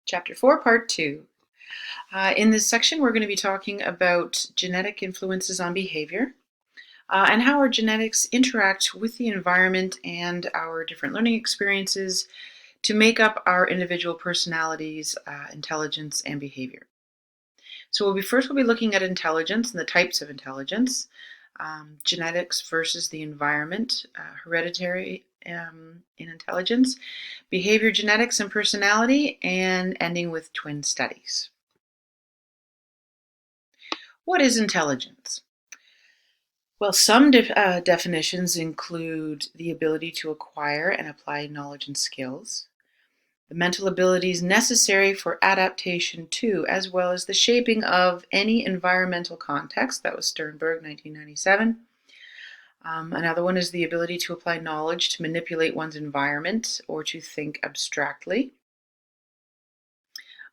Chapter 4, Part 2. In this section, we're going to be talking about genetic influences on behavior and how our genetics interact with the environment and our different learning experiences to make up our individual personalities, intelligence, and behavior. So we'll be looking at intelligence and the types of intelligence, genetics versus the environment, hereditary in intelligence, behavior genetics and personality, and ending with twin studies. What is intelligence? Well, some definitions include the ability to acquire and apply knowledge and skills, the mental abilities necessary for adaptation to, as well as the shaping of any environmental context. That was Sternberg, 1997. Another one is the ability to apply knowledge to manipulate one's environment or to think abstractly.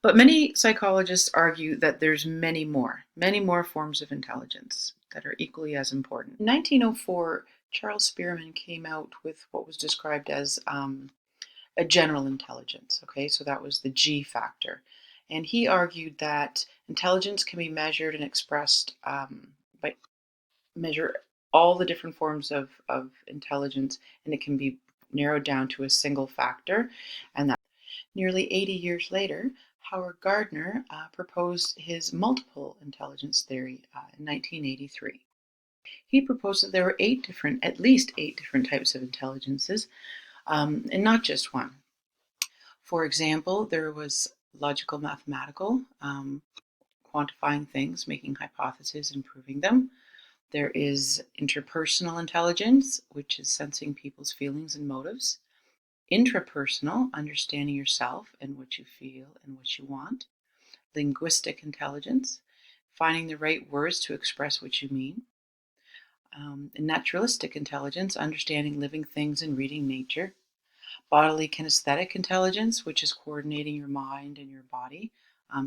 But many psychologists argue that there's many more forms of intelligence that are equally as important. In 1904, Charles Spearman came out with what was described as a general intelligence. Okay, so that was the G factor. And he argued that intelligence can be measured and expressed by measure all the different forms of intelligence, and it can be narrowed down to a single factor. And that nearly 80 years later, Howard Gardner proposed his multiple intelligence theory in 1983. He proposed that there were at least eight different types of intelligences, and not just one. For example, there was logical mathematical, quantifying things, making hypotheses, and proving them. There is interpersonal intelligence, which is sensing people's feelings and motives. Intrapersonal, understanding yourself and what you feel and what you want. Linguistic intelligence, finding the right words to express what you mean. Naturalistic intelligence, understanding living things and reading nature. Bodily kinesthetic intelligence, which is coordinating your mind and your body,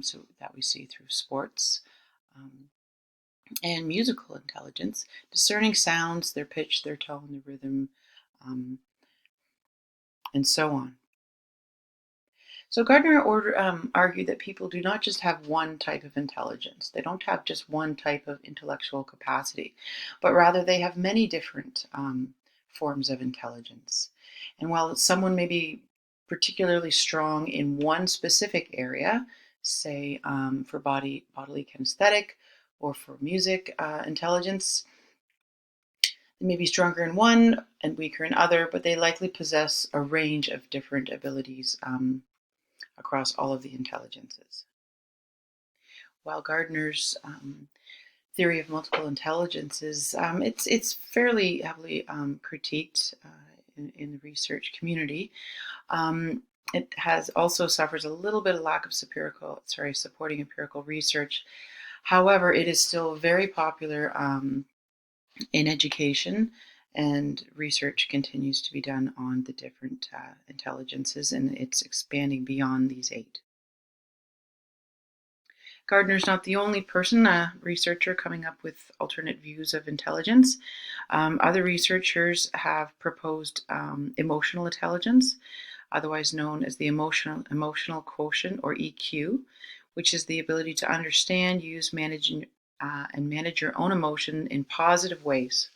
so that we see through sports. And musical intelligence, discerning sounds, their pitch, their tone, their rhythm, and so on. So Gardner argued that people do not just have one type of intelligence. They don't have just one type of intellectual capacity, but rather they have many different forms of intelligence. And while someone may be particularly strong in one specific area, say for bodily kinesthetic or for music intelligence, they may be stronger in one and weaker in other, but they likely possess a range of different abilities across all of the intelligences. While Gardner's theory of multiple intelligences, it's fairly heavily critiqued in the research community. It has also suffers a little bit of lack of supporting empirical research. However, it is still very popular in education, and research continues to be done on the different intelligences, and it's expanding beyond these eight. Gardner's not the only researcher coming up with alternate views of intelligence. Other researchers have proposed emotional intelligence, otherwise known as the emotional quotient, or EQ, which is the ability to understand, use, manage your own emotion in positive ways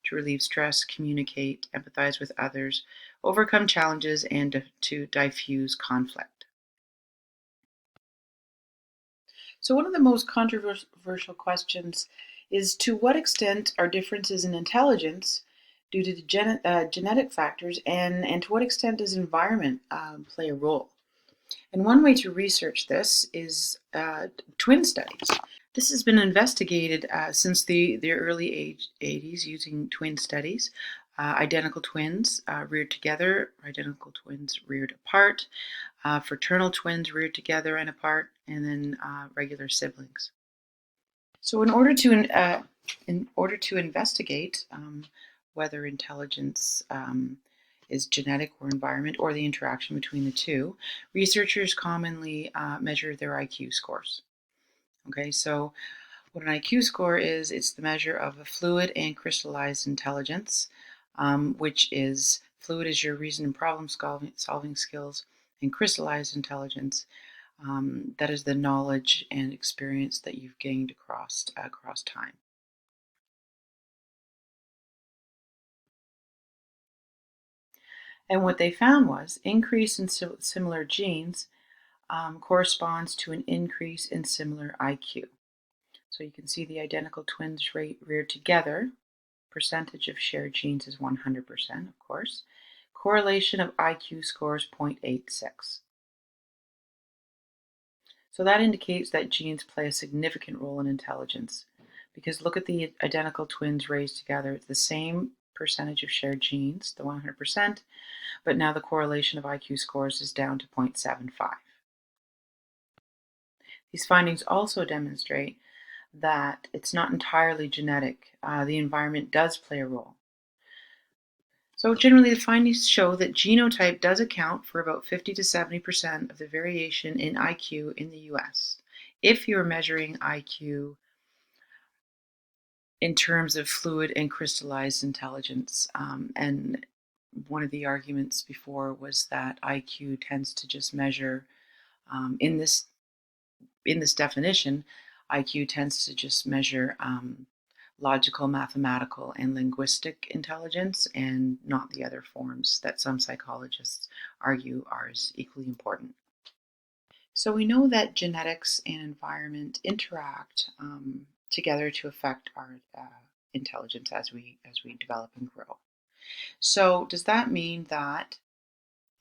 to relieve stress, communicate, empathize with others, overcome challenges, and to diffuse conflict. So one of the most controversial questions is, to what extent are differences in intelligence due to the genetic factors, and to what extent does environment play a role? And one way to research this is twin studies. This has been investigated since the early 80s using twin studies. Identical twins reared together, identical twins reared apart, fraternal twins reared together and apart, and then regular siblings. So in order to investigate whether intelligence is genetic or environment, or the interaction between the two, researchers commonly measure their IQ scores. Okay, so what an IQ score is, it's the measure of a fluid and crystallized intelligence, which is fluid is your reason and problem solving skills, and crystallized intelligence That is the knowledge and experience that you've gained across time. And what they found was increase in similar genes corresponds to an increase in similar IQ. So you can see the identical twins reared together. Percentage of shared genes is 100%, of course. Correlation of IQ scores 0.86. So that indicates that genes play a significant role in intelligence. Because look at the identical twins raised together. It's the same percentage of shared genes, the 100%, but now the correlation of IQ scores is down to 0.75. These findings also demonstrate that it's not entirely genetic. The environment does play a role. So generally the findings show that genotype does account for about 50 to 70% of the variation in IQ in the US. If you're measuring IQ in terms of fluid and crystallized intelligence, and one of the arguments before was that IQ tends to just measure in this definition, IQ tends to just measure logical, mathematical, and linguistic intelligence, and not the other forms that some psychologists argue are as equally important. So we know that genetics and environment interact together to affect our intelligence as we develop and grow. So does that mean that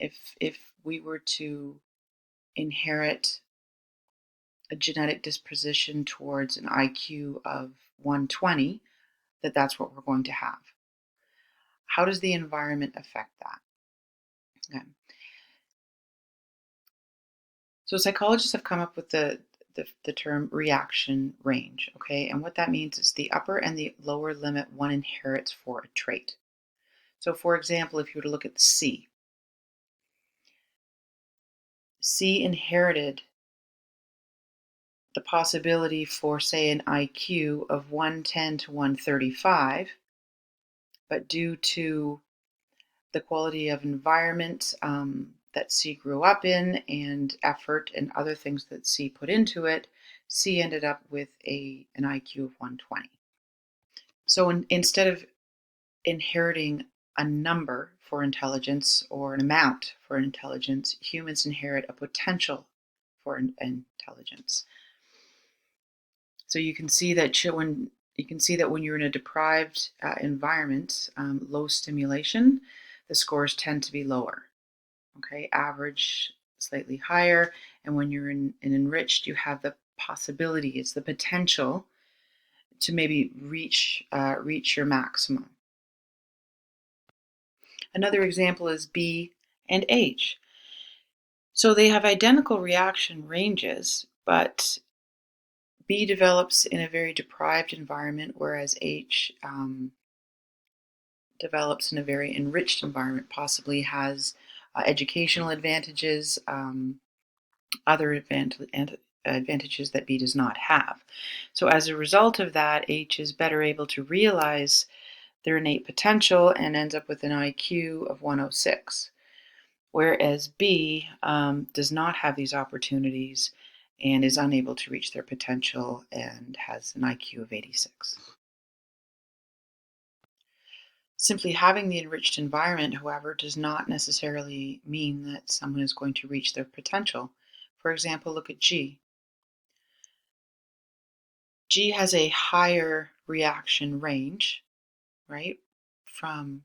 if we were to inherit a genetic disposition towards an IQ of 120, that's what we're going to have? How does the environment affect that? Okay. So psychologists have come up with the term reaction range, okay? And what that means is the upper and the lower limit one inherits for a trait. So for example, if you were to look at C inherited the possibility for, say, an IQ of 110 to 135, but due to the quality of environment that C grew up in and effort and other things that C put into it, C ended up with an IQ of 120. So instead of inheriting a number for intelligence or an amount for intelligence, humans inherit a potential for intelligence. So you can see that when you're in a deprived environment, low stimulation, the scores tend to be lower. Okay, average slightly higher, and when you're in enriched, you have the possibilities, the potential to maybe reach your maximum. Another example is B and H. So they have identical reaction ranges, but B develops in a very deprived environment, whereas H develops in a very enriched environment, possibly has educational advantages, other advantages that B does not have. So as a result of that, H is better able to realize their innate potential and ends up with an IQ of 106, whereas B does not have these opportunities and is unable to reach their potential and has an IQ of 86. Simply having the enriched environment, however, does not necessarily mean that someone is going to reach their potential. For example, look at G. G has a higher reaction range, right? From,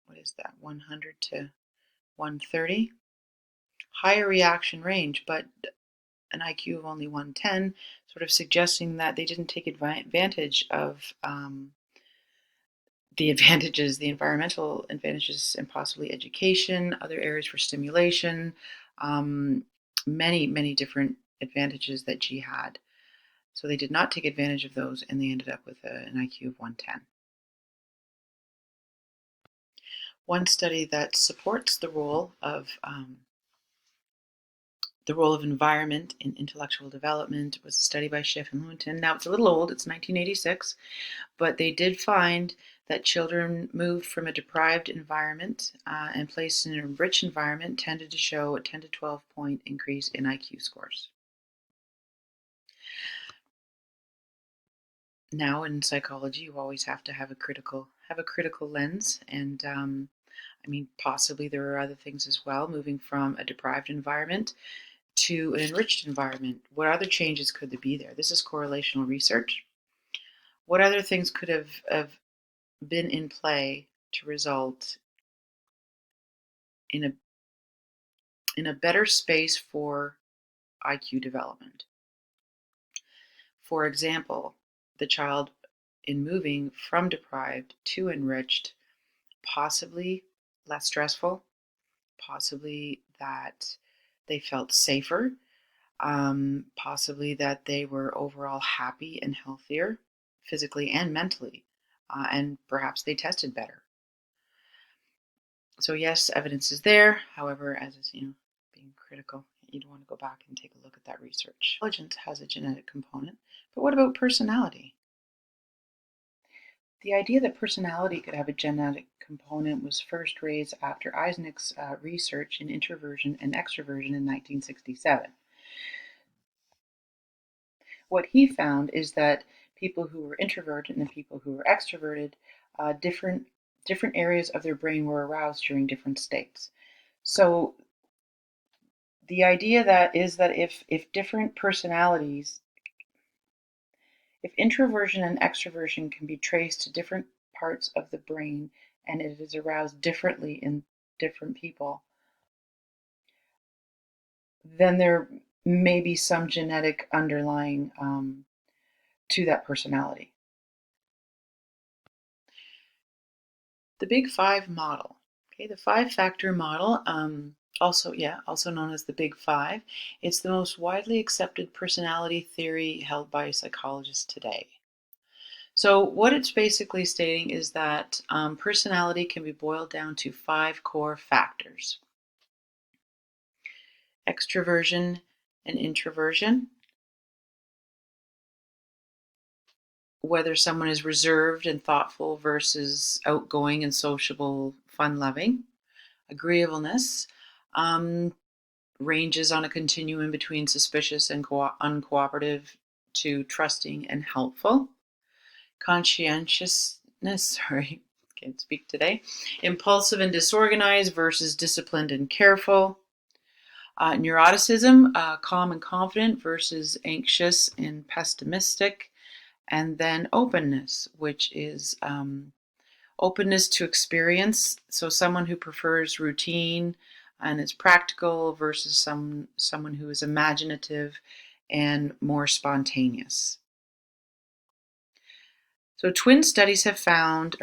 100 to 130? Higher reaction range, but an IQ of only 110, sort of suggesting that they didn't take advantage of the environmental advantages, and possibly education, other areas for stimulation, many, many different advantages that G had. So they did not take advantage of those, and they ended up with an IQ of 110. One study that supports the role of The role of environment in intellectual development was a study by Schiff and Lewontin. Now it's a little old, it's 1986, but they did find that children moved from a deprived environment and placed in a rich environment tended to show a 10 to 12 point increase in IQ scores. Now in psychology, you always have to have a critical lens, and I mean, possibly there are other things as well. Moving from a deprived environment to an enriched environment, what other changes could there be there? This is correlational research. What other things could have been in play to result in a better space for IQ development? For example, the child in moving from deprived to enriched, possibly less stressful, possibly that they felt safer, possibly that they were overall happy and healthier physically and mentally, and perhaps they tested better. So yes, evidence is there. However, as is, being critical, you'd want to go back and take a look at that research. Intelligence has a genetic component, but what about personality? The idea that personality could have a genetic component was first raised after Eysenck's research in introversion and extroversion in 1967. What he found is that people who were introverted and the people who were extroverted, different areas of their brain were aroused during different states. So the idea that is that if different personalities, if introversion and extroversion can be traced to different parts of the brain and it is aroused differently in different people, then there may be some genetic underlying to that personality. The Big Five model. Okay, the five-factor model, also known as the Big Five. It's the most widely accepted personality theory held by psychologists today. So what it's basically stating is that personality can be boiled down to five core factors: extroversion and introversion, whether someone is reserved and thoughtful versus outgoing and sociable, fun-loving, agreeableness, ranges on a continuum between suspicious and uncooperative to trusting and helpful. Conscientiousness, can't speak today. Impulsive and disorganized versus disciplined and careful. Neuroticism, calm and confident versus anxious and pessimistic. And then openness, which is openness to experience. So someone who prefers routine and is practical versus someone who is imaginative and more spontaneous. So twin studies have found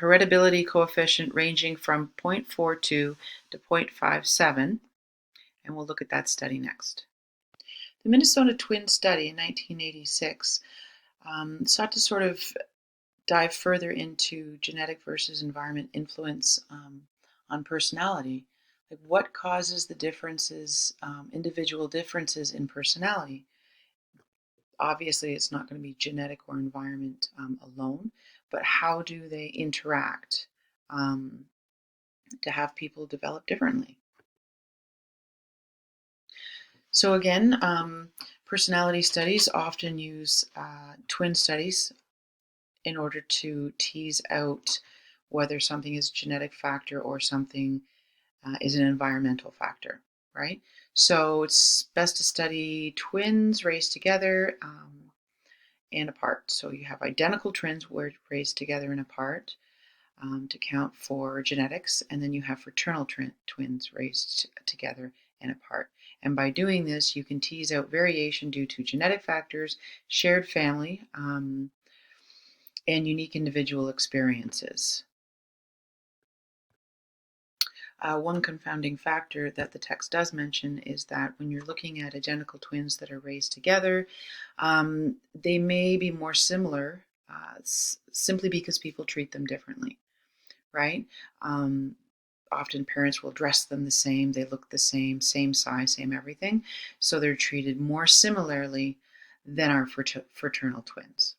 heritability coefficient ranging from 0.42 to 0.57, and we'll look at that study next. The Minnesota Twin Study in 1986 sought to sort of dive further into genetic versus environment influence on personality. Like what causes the differences, individual differences in personality? Obviously, it's not going to be genetic or environment alone, but how do they interact to have people develop differently? So again, personality studies often use twin studies in order to tease out whether something is a genetic factor or something is an environmental factor, right? So it's best to study twins raised together and apart. So you have identical twins raised together and apart to count for genetics, and then you have fraternal twins raised together and apart. And by doing this, you can tease out variation due to genetic factors, shared family, and unique individual experiences. One confounding factor that the text does mention is that when you're looking at identical twins that are raised together, they may be more similar simply because people treat them differently, right? often parents will dress them the same, they look the same size, same everything. So they're treated more similarly than our fraternal twins.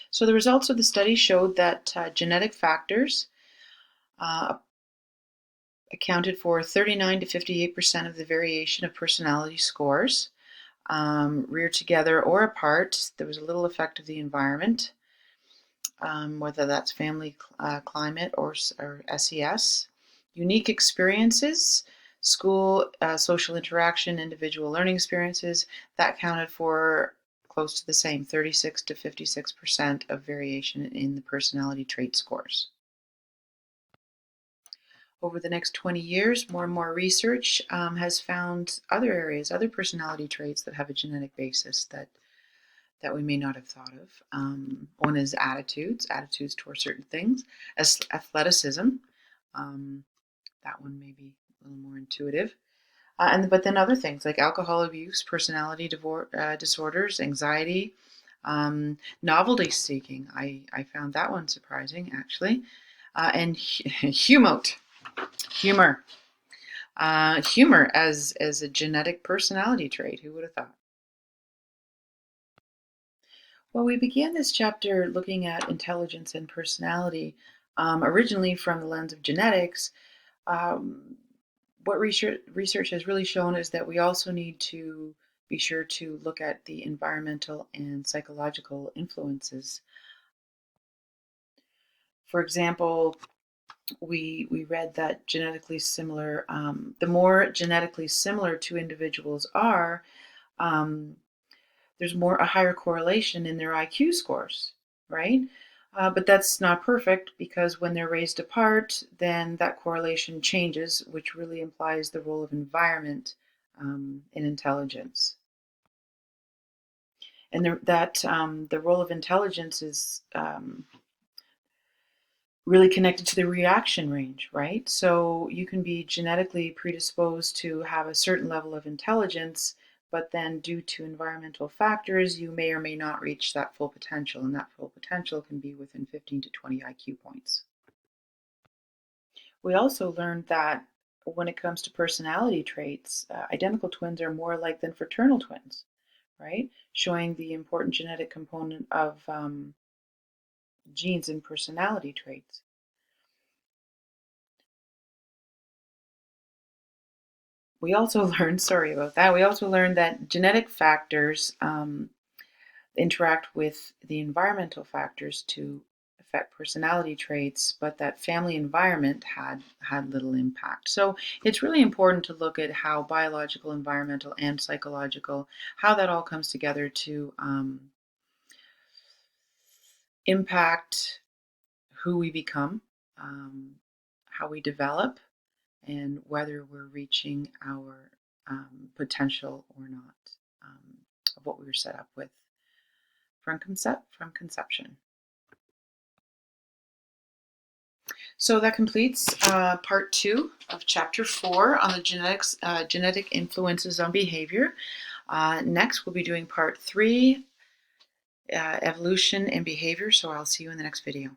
So the results of the study showed that genetic factors accounted for 39 to 58% of the variation of personality scores. Reared together or apart, there was a little effect of the environment, whether that's family climate or SES. Unique experiences, school, social interaction, individual learning experiences, that counted for close to the same, 36 to 56% of variation in the personality trait scores. Over the next 20 years, more and more research has found other areas, other personality traits that have a genetic basis that we may not have thought of. One is attitudes towards certain things, as athleticism. That one may be a little more intuitive. But then other things like alcohol abuse, personality disorders, anxiety, novelty seeking. I found that one surprising, actually. And humor. Humor as a genetic personality trait. Who would have thought? Well, we began this chapter looking at intelligence and personality, originally from the lens of genetics. What research has really shown is that we also need to be sure to look at the environmental and psychological influences. For example, we read that genetically similar, the more genetically similar two individuals are, there's a higher correlation in their IQ scores, right? But that's not perfect because when they're raised apart, then that correlation changes, which really implies the role of environment in intelligence. And the role of intelligence is really connected to the reaction range, right? So you can be genetically predisposed to have a certain level of intelligence, but then due to environmental factors, you may or may not reach that full potential, and that full potential can be within 15 to 20 IQ points. We also learned that when it comes to personality traits, identical twins are more alike than fraternal twins, right? Showing the important genetic component of genes and personality traits. We also learned, sorry about that, we also learned that genetic factors interact with the environmental factors to affect personality traits, but that family environment had little impact. So it's really important to look at how biological, environmental, and psychological, how that all comes together to impact who we become, how we develop, and whether we're reaching our potential or not, of what we were set up with from conception. So that completes part 2 of chapter 4 on the genetic influences on behavior. Next, we'll be doing part 3, evolution and behavior. So I'll see you in the next video.